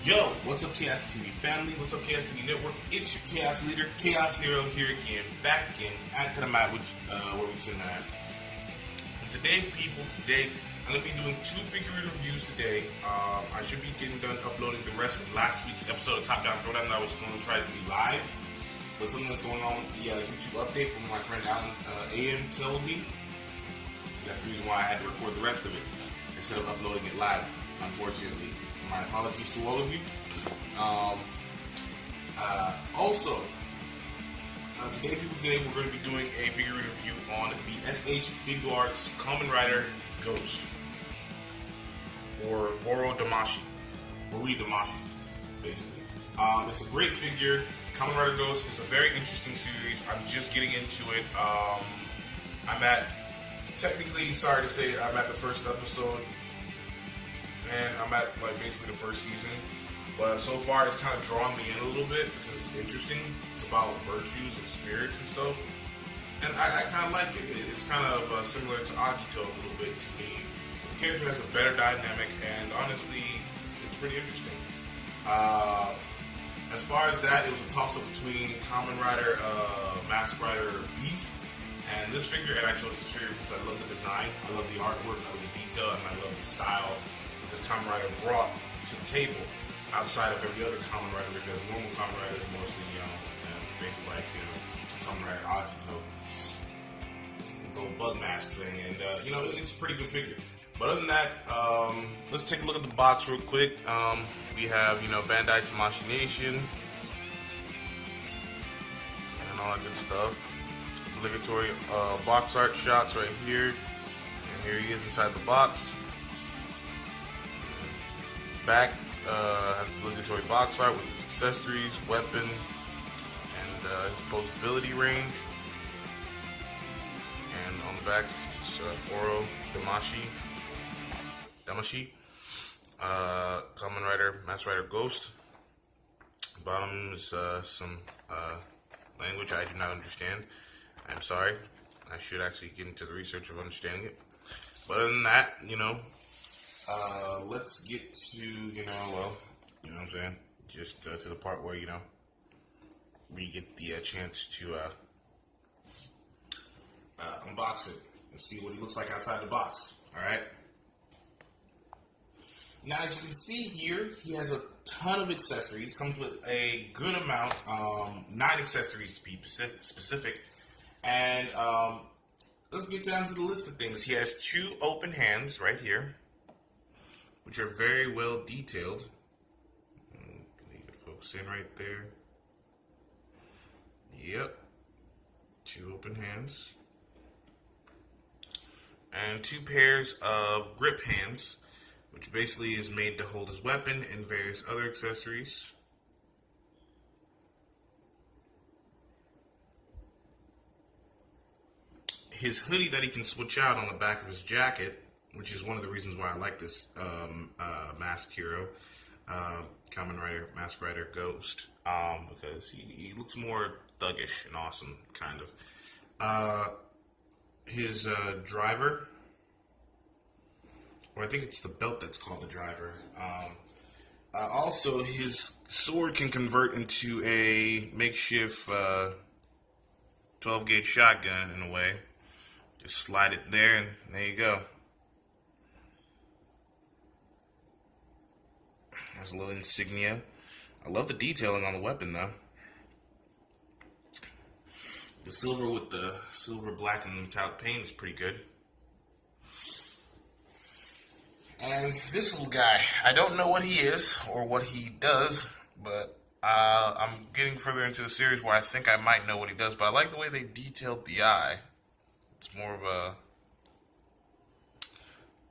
Yo, what's up, Chaos TV family? What's up, Chaos TV Network? It's your Chaos Leader, Chaos Hero, here again, back again, at to the mat, which where we tonight. And today, people, I'm gonna be doing 2 figurine reviews today. I should be getting done uploading the rest of last week's episode of Top Down Throwdown that I was going to try to do live, but something that's going on with the YouTube update from my friend Alan AM told me. That's the reason why I had to record the rest of it instead of uploading it live, unfortunately. My apologies to all of you. Today we're going to be doing a figurine review on the SH Figuarts Kamen Rider Ghost, or Ori Damashi, basically. It's a great figure. Kamen Rider Ghost is a very interesting series. I'm just getting into it. Technically, sorry to say it, I'm at the first episode. And I'm at basically the first season, but so far it's kind of drawn me in a little bit because it's interesting. It's about virtues and spirits and stuff, and I kind of like it. It's kind of similar to Agito a little bit to me. The character has a better dynamic, and honestly, it's pretty interesting. As far as that, it was a toss-up between Kamen Rider, Mask Rider, Beast, and this figure. And I chose this figure because I love the design, I love the artwork, I love the detail, and I love the style this Kamen Rider brought to the table outside of every other Kamen Rider, because normal Kamen Riders are mostly, basically like, Kamen Rider Agito, the old bug mask thing, and, it's a pretty good figure. But other than that, let's take a look at the box real quick. We have, Bandai Tamashii Nation, and all that good stuff. Obligatory box art shots right here, and here he is inside the box. Back has obligatory box art with his accessories, weapon, and his posability range. And on the back, it's Ori Damashi, Kamen Rider, Mask Rider Ghost. Bottom is some language I do not understand. I'm sorry. I should actually get into the research of understanding it. But other than that, let's get to, what I'm saying, just to the part where, we get the chance to unbox it and see what he looks like outside the box, alright? Now, as you can see here, he has a ton of accessories. Comes with a good amount, 9 accessories to be specific, and let's get down to the list of things. He has 2 open hands right here, which are very well detailed. You can focus in right there. Yep. 2 open hands. And 2 pairs of grip hands, which basically is made to hold his weapon and various other accessories. His hoodie that he can switch out on the back of his jacket, which is one of the reasons why I like this Mask Hero, Kamen Rider, Mask Rider Ghost, because he looks more thuggish and awesome, kind of. His driver, or I think it's the belt that's called the driver. Also, his sword can convert into a makeshift 12-gauge shotgun in a way. Just slide it there, and there you go. Has a little insignia. I love the detailing on the weapon, though. The silver with the silver, black, and metallic paint is pretty good. And this little guy, I don't know what he is or what he does, but I'm getting further into the series where I think I might know what he does, but I like the way they detailed the eye. It's more of a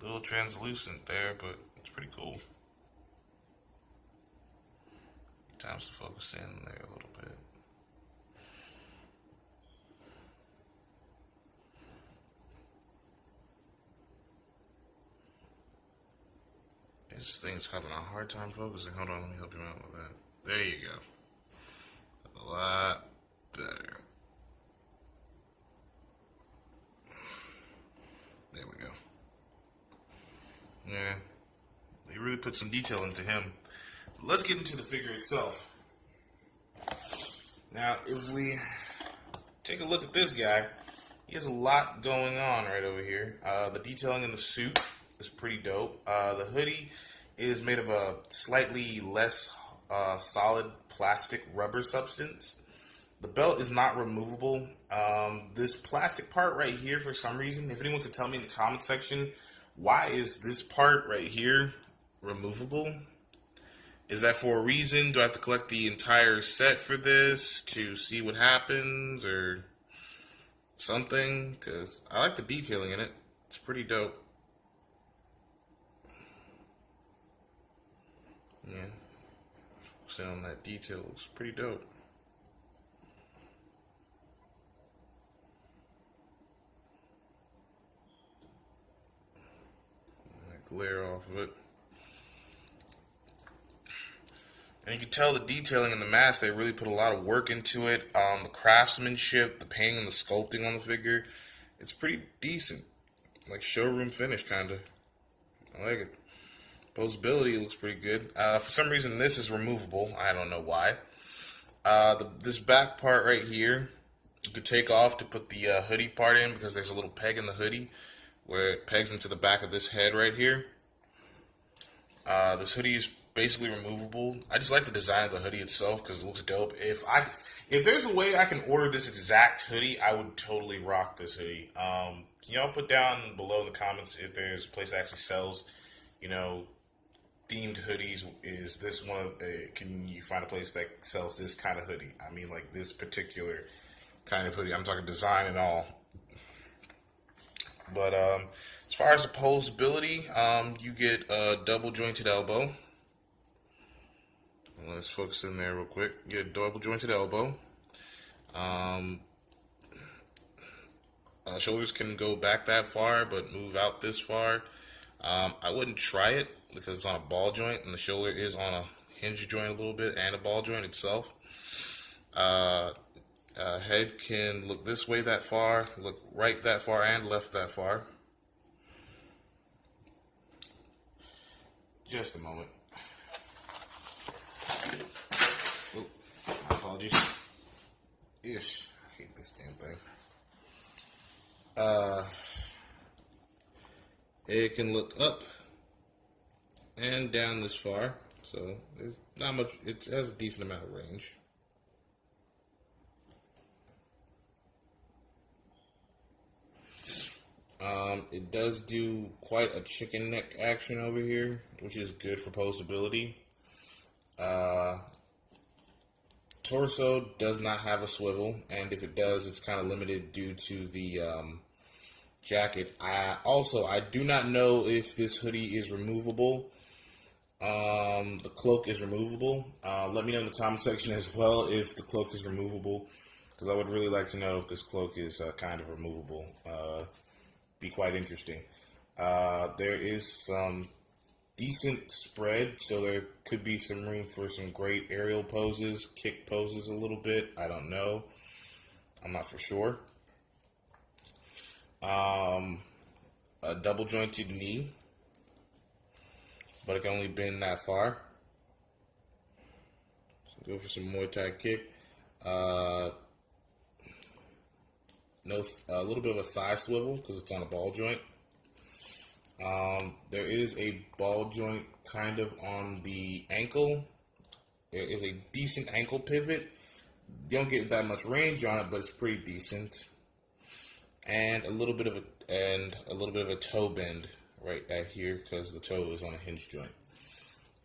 little translucent there, but it's pretty cool. Times to focus in there a little bit. This thing's having a hard time focusing. Hold on, let me help you out with that. There you go. A lot better. There we go. Yeah, they really put some detail into him. Let's get into the figure itself. Now, if we take a look at this guy, he has a lot going on right over here. The detailing in the suit is pretty dope. The hoodie is made of a slightly less solid plastic rubber substance. The belt is not removable. This plastic part right here, for some reason, if anyone could tell me in the comment section, why is this part right here removable? Is that for a reason? Do I have to collect the entire set for this to see what happens or something? Because I like the detailing in it. It's pretty dope. Yeah. Focusing on that detail, looks pretty dope. That glare off of it. And you can tell the detailing in the mask, they really put a lot of work into it. The craftsmanship, the painting and the sculpting on the figure, it's pretty decent. Like showroom finish, kind of. I like it. Posability looks pretty good. For some reason, this is removable. I don't know why. This back part right here, you could take off to put the hoodie part in because there's a little peg in the hoodie where it pegs into the back of this head right here. This hoodie is basically removable. I just like the design of the hoodie itself because it looks dope. If there's a way I can order this exact hoodie, I would totally rock this hoodie. Can y'all put down below in the comments if there's a place that actually sells, themed hoodies? Is this one of can you find a place that sells this kind of hoodie? I mean, like this particular kind of hoodie. I'm talking design and all. But as far as the posability, you get a double jointed elbow. Let's focus in there real quick. You get a double jointed elbow. Shoulders can go back that far, but move out this far. I wouldn't try it because it's on a ball joint, and the shoulder is on a hinge joint a little bit, and a ball joint itself. Head can look this way that far, look right that far, and left that far. Just a moment. Oh, my apologies. Ish, I hate this damn thing. It can look up and down this far, so it's not much. It has a decent amount of range. It does do quite a chicken neck action over here, which is good for posability. Torso does not have a swivel, and if it does, it's kind of limited due to the jacket. I do not know if this hoodie is removable. The cloak is removable. Let me know in the comment section as well if the cloak is removable, because I would really like to know if this cloak is kind of removable. Be quite interesting. There is some decent spread, so there could be some room for some great aerial poses, kick poses a little bit. I don't know. I'm not for sure. A double jointed knee, but it can only bend that far. So go for some Muay Thai kick. A little bit of a thigh swivel because it's on a ball joint. There is a ball joint kind of on the ankle. There is a decent ankle pivot. You don't get that much range on it, but it's pretty decent. And a little bit of a toe bend right at here because the toe is on a hinge joint.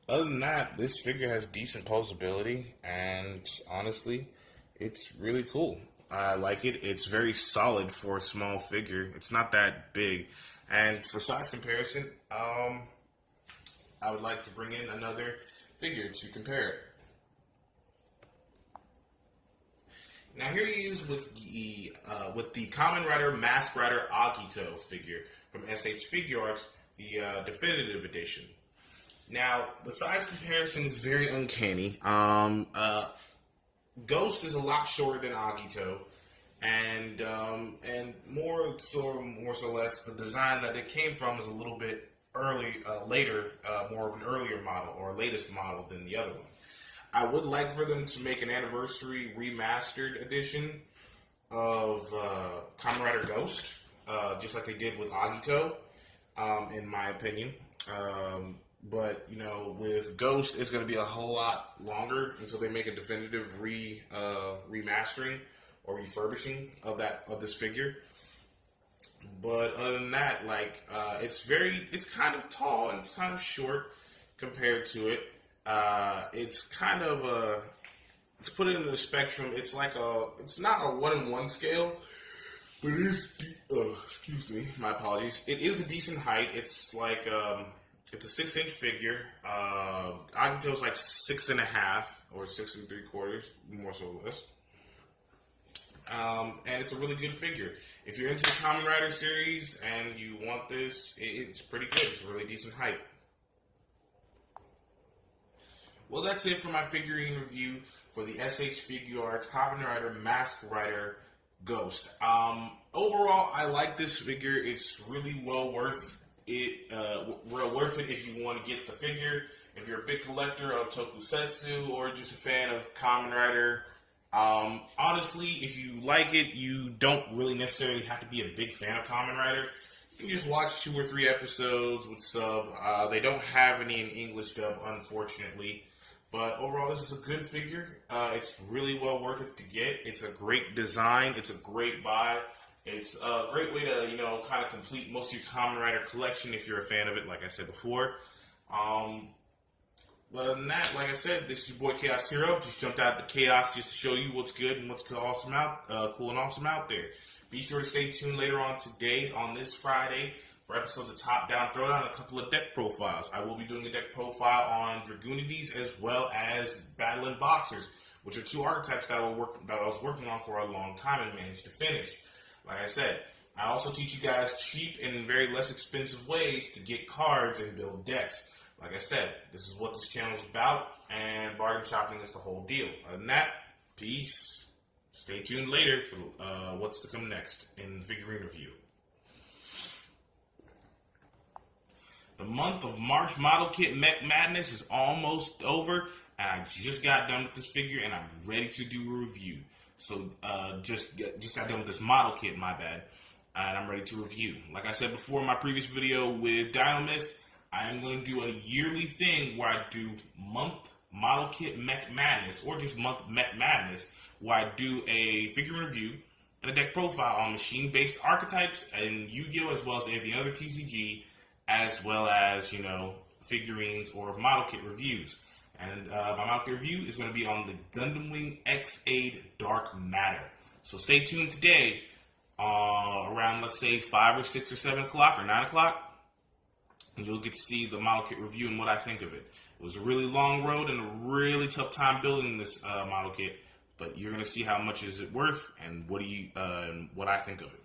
Other than that, this figure has decent posability, and honestly, it's really cool. I like it. It's very solid for a small figure. It's not that big. And for size comparison, I would like to bring in another figure to compare it. Now here he is with the Kamen Rider Mask Rider Agito figure from SH Figuarts, the definitive edition. Now the size comparison is very uncanny. Ghost is a lot shorter than Agito, and more so less the design that it came from is a little bit more of an earlier model or latest model than the other one. I would like for them to make an anniversary remastered edition of Kamen Rider Ghost, just like they did with Agito, in my opinion. But with Ghost, it's going to be a whole lot longer until they make a definitive remastering or refurbishing of this figure. But other than that, it's kind of tall and it's kind of short compared to it. It's kind of let's put it into the spectrum. It's not a 1-in-1 scale, but it is. Excuse me, my apologies. It is a decent height. It's it's a 6-inch figure. Agito's like 6.5 or 6 3/4, more so or less. And it's a really good figure. If you're into the Kamen Rider series and you want this, it's pretty good. It's a really decent height. Well, that's it for my figurine review for the SH Figuarts Kamen Rider Mask Rider Ghost. Overall, I like this figure. It's really well worth it. If you want to get the figure. If you're a big collector of tokusatsu or just a fan of Kamen Rider, honestly, if you like it, you don't really necessarily have to be a big fan of Kamen Rider. You can just watch 2 or 3 episodes with sub. They don't have any in English dub, unfortunately. But overall, this is a good figure. It's really well worth it to get. It's a great design. It's a great buy. It's a great way to, kind of complete most of your Kamen Rider collection if you're a fan of it, like I said before. But other than that, like I said, this is your boy Chaos Hero. Just jumped out the chaos just to show you what's good and what's cool and awesome out there. Be sure to stay tuned later on today, on this Friday, for episodes of Top Down Throwdown and a couple of deck profiles. I will be doing a deck profile on Dragoonides as well as Battling Boxers, which are 2 archetypes that I was working on for a long time and managed to finish. Like I said, I also teach you guys cheap and very less expensive ways to get cards and build decks. Like I said, this is what this channel is about, and bargain shopping is the whole deal. Other than that, peace. Stay tuned later for what's to come next in the figurine review. The month of March Model Kit Mech Madness is almost over, and I just got done with this figure, and I'm ready to do a review. So, just got done with this model kit, my bad, and I'm ready to review. Like I said before in my previous video with Dynamist, I am going to do a yearly thing where I do month Model Kit Mech Madness, or just month Mech Madness, where I do a figure review and a deck profile on machine-based archetypes and Yu-Gi-Oh! As well as any of the other TCG, as well as, figurines or model kit reviews. And my model kit review is going to be on the Gundam Wing X-Aid Dark Matter. So stay tuned today around, let's say, 5 or 6 or 7 o'clock or 9 o'clock. And you'll get to see the model kit review and what I think of it. It was a really long road and a really tough time building this model kit. But you're going to see how much is it worth and what I think of it.